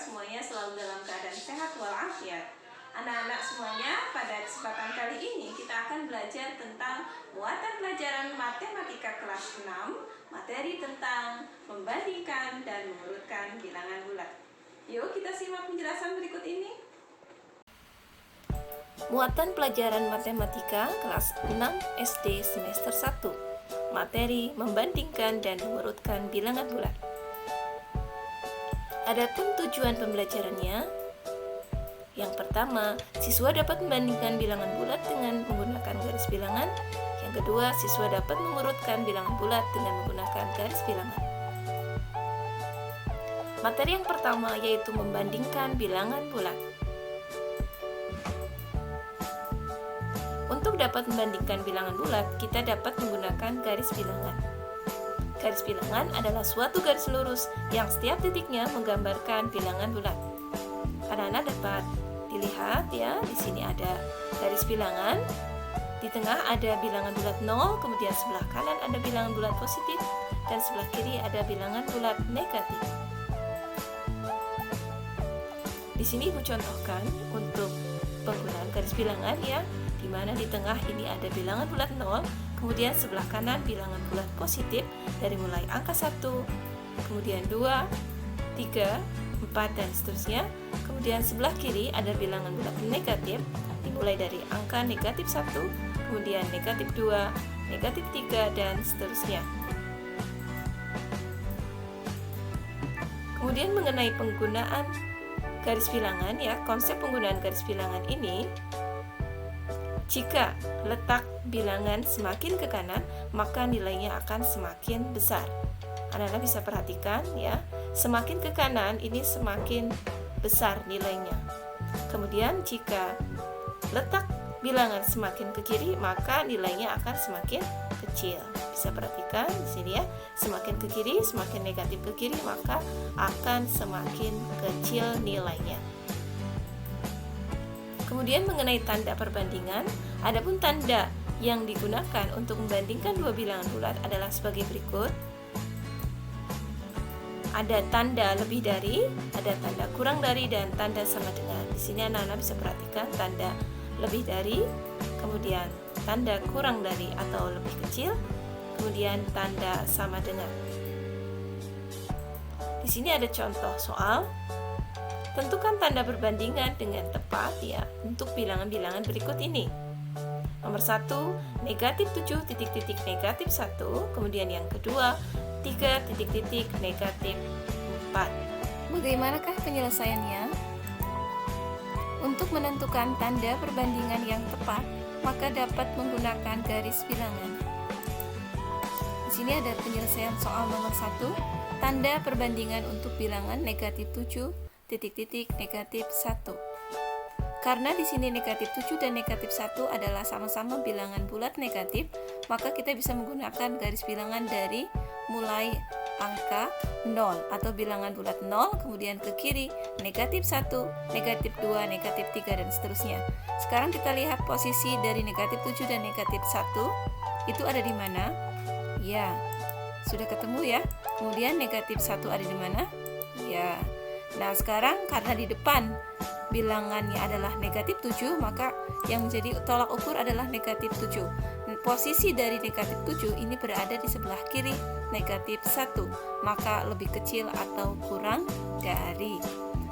semuanya selalu dalam keadaan sehat walafiat. Anak-anak semuanya, pada kesempatan kali ini kita akan belajar tentang muatan pelajaran matematika kelas 6, materi tentang membandingkan dan mengurutkan bilangan bulat. Yuk kita simak penjelasan berikut ini. Muatan pelajaran matematika kelas 6 SD semester 1. Materi membandingkan dan mengurutkan bilangan bulat. Adapun tujuan pembelajarannya, yang pertama, siswa dapat membandingkan bilangan bulat dengan menggunakan garis bilangan. Yang kedua, siswa dapat mengurutkan bilangan bulat dengan menggunakan garis bilangan. Materi yang pertama yaitu membandingkan bilangan bulat. Untuk dapat membandingkan bilangan bulat, kita dapat menggunakan garis bilangan. Garis bilangan adalah suatu garis lurus yang setiap titiknya menggambarkan bilangan bulat. Anak-anak dapat dilihat ya, di sini ada garis bilangan, di tengah ada bilangan bulat 0, kemudian sebelah kanan ada bilangan bulat positif, dan sebelah kiri ada bilangan bulat negatif. Di sini Ibu contohkan untuk penggunaan garis bilangan ya, di mana di tengah ini ada bilangan bulat 0, kemudian sebelah kanan bilangan bulat positif dari mulai angka 1, kemudian 2, 3, 4 dan seterusnya. Kemudian sebelah kiri ada bilangan bulat negatif dimulai dari angka negatif 1, kemudian negatif 2, negatif 3 dan seterusnya. Kemudian mengenai penggunaan garis bilangan ya, konsep penggunaan garis bilangan ini, jika letak bilangan semakin ke kanan, maka nilainya akan semakin besar. Anak-anak bisa perhatikan ya, semakin ke kanan ini semakin besar nilainya. Kemudian jika letak bilangan semakin ke kiri, maka nilainya akan semakin kecil. Bisa perhatikan di sini ya, semakin ke kiri, semakin negatif ke kiri, maka akan semakin kecil nilainya. Kemudian mengenai tanda perbandingan, adapun tanda yang digunakan untuk membandingkan dua bilangan bulat adalah sebagai berikut. Ada tanda lebih dari, ada tanda kurang dari, dan tanda sama dengan. Di sini anak-anak bisa perhatikan tanda lebih dari, kemudian tanda kurang dari atau lebih kecil, kemudian tanda sama dengan. Di sini ada contoh soal. Tentukan tanda perbandingan dengan tepat ya untuk bilangan-bilangan berikut ini. Nomor 1, negatif 7 titik-titik negatif 1, kemudian yang kedua 3 titik-titik negatif 4. Bagaimanakah penyelesaiannya? Untuk menentukan tanda perbandingan yang tepat, maka dapat menggunakan garis bilangan. Di sini ada penyelesaian soal nomor 1, tanda perbandingan untuk bilangan negatif 7 titik-titik negatif 1. Karena di sini negatif 7 dan negatif 1 adalah sama-sama bilangan bulat negatif, maka kita bisa menggunakan garis bilangan dari mulai angka 0 atau bilangan bulat 0, kemudian ke kiri negatif 1, negatif 2, negatif 3 dan seterusnya. Sekarang kita lihat posisi dari negatif 7 dan negatif 1 itu ada di mana? Ya, sudah ketemu ya. Kemudian negatif 1 ada di mana? Ya. Nah, sekarang karena di depan bilangannya adalah negatif 7, maka yang menjadi tolak ukur adalah negatif 7. Posisi dari negatif 7 ini berada di sebelah kiri negatif 1, maka lebih kecil atau kurang dari.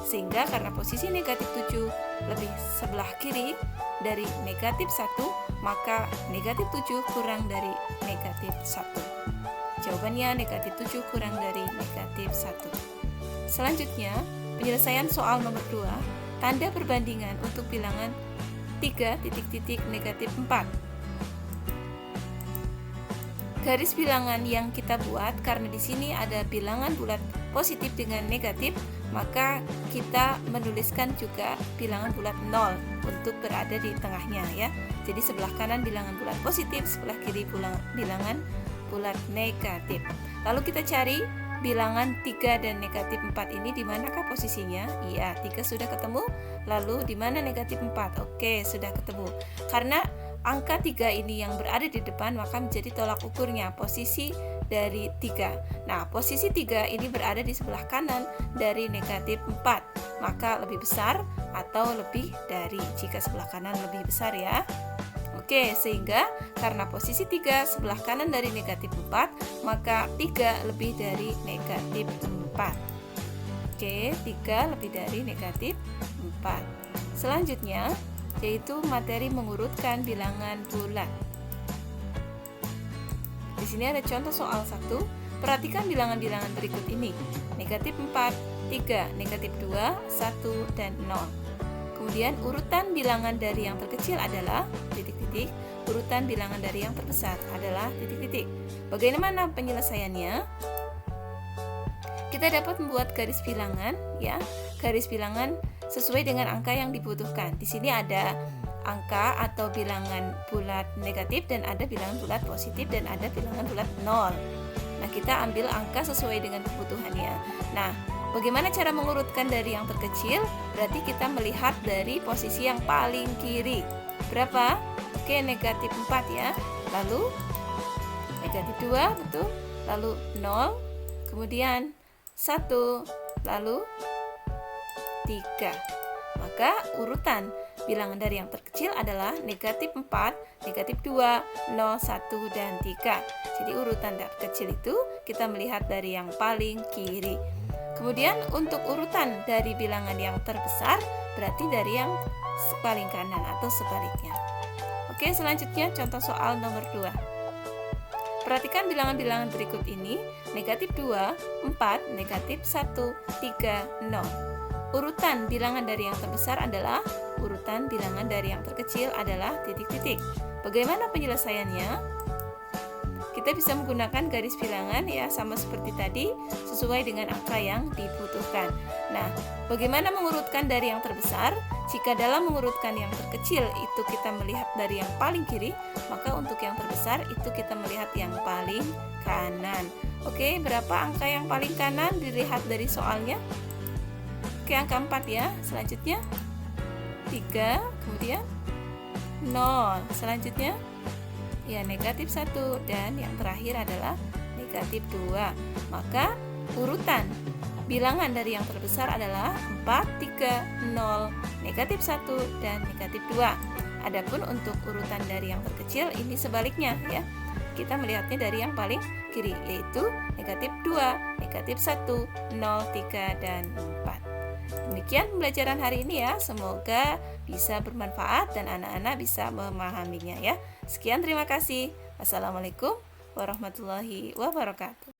Sehingga karena posisi negatif 7 lebih sebelah kiri dari negatif 1, maka negatif 7 kurang dari negatif 1. Jawabannya negatif 7 kurang dari negatif 1. Selanjutnya, penyelesaian soal nomor 2, tanda perbandingan untuk bilangan 3 titik-titik negatif 4. Garis bilangan yang kita buat karena di sini ada bilangan bulat positif dengan negatif, maka kita menuliskan juga bilangan bulat 0 untuk berada di tengahnya ya. Jadi sebelah kanan bilangan bulat positif, sebelah kiri bilangan bulat negatif. Lalu kita cari bilangan 3 dan negatif 4 ini di manakah posisinya? Iya, 3 sudah ketemu. Lalu di mana negatif 4? Oke, sudah ketemu. Karena angka 3 ini yang berada di depan, maka menjadi tolak ukurnya. Posisi dari 3. Nah, posisi 3 ini berada di sebelah kanan dari negatif 4. Maka lebih besar atau lebih dari, jika sebelah kanan lebih besar ya. Oke, sehingga karena posisi 3 sebelah kanan dari negatif 4, maka 3 lebih dari negatif 4. Oke, 3 lebih dari negatif 4. Selanjutnya, yaitu materi mengurutkan bilangan bulat. Di sini ada contoh soal 1. Perhatikan bilangan-bilangan berikut ini. Negatif 4, 3, negatif 2, 1, dan 0. Kemudian urutan bilangan dari yang terkecil adalah titik-titik, urutan bilangan dari yang terbesar adalah titik-titik. Bagaimana penyelesaiannya? Kita dapat membuat garis bilangan ya, garis bilangan sesuai dengan angka yang dibutuhkan. Di sini ada angka atau bilangan bulat negatif dan ada bilangan bulat positif dan ada bilangan bulat 0. Nah, kita ambil angka sesuai dengan kebutuhannya. Nah, bagaimana cara mengurutkan dari yang terkecil? Berarti kita melihat dari posisi yang paling kiri. Berapa? Oke, negatif 4 ya. Lalu negatif 2, betul. Lalu 0, kemudian 1, lalu 3. Maka urutan bilangan dari yang terkecil adalah negatif 4, negatif 2, 0, 1, dan 3. Jadi urutan terkecil itu kita melihat dari yang paling kiri. Kemudian untuk urutan dari bilangan yang terbesar berarti dari yang paling kanan atau sebaliknya. Oke, selanjutnya contoh soal nomor 2. Perhatikan bilangan-bilangan berikut ini. Negatif 2, 4, negatif 1, 3, 0. Urutan bilangan dari yang terbesar adalah, urutan bilangan dari yang terkecil adalah titik-titik. Bagaimana penyelesaiannya? Kita bisa menggunakan garis bilangan ya, sama seperti tadi, sesuai dengan angka yang dibutuhkan. Nah, bagaimana mengurutkan dari yang terbesar? Jika dalam mengurutkan yang terkecil itu kita melihat dari yang paling kiri, maka untuk yang terbesar itu kita melihat yang paling kanan. Oke, berapa angka yang paling kanan dilihat dari soalnya? Oke, angka 4 ya. Selanjutnya 3, kemudian 0. Selanjutnya ya negatif 1, dan yang terakhir adalah negatif 2. Maka urutan bilangan dari yang terbesar adalah 4, 3, 0, negatif 1, dan negatif 2. Adapun untuk urutan dari yang terkecil ini sebaliknya ya. Kita melihatnya dari yang paling kiri, yaitu negatif 2, negatif 1, 0, 3, dan 4. Demikian pembelajaran hari ini ya. Semoga bisa bermanfaat dan anak-anak bisa memahaminya ya. Sekian, terima kasih. Wassalamualaikum warahmatullahi wabarakatuh.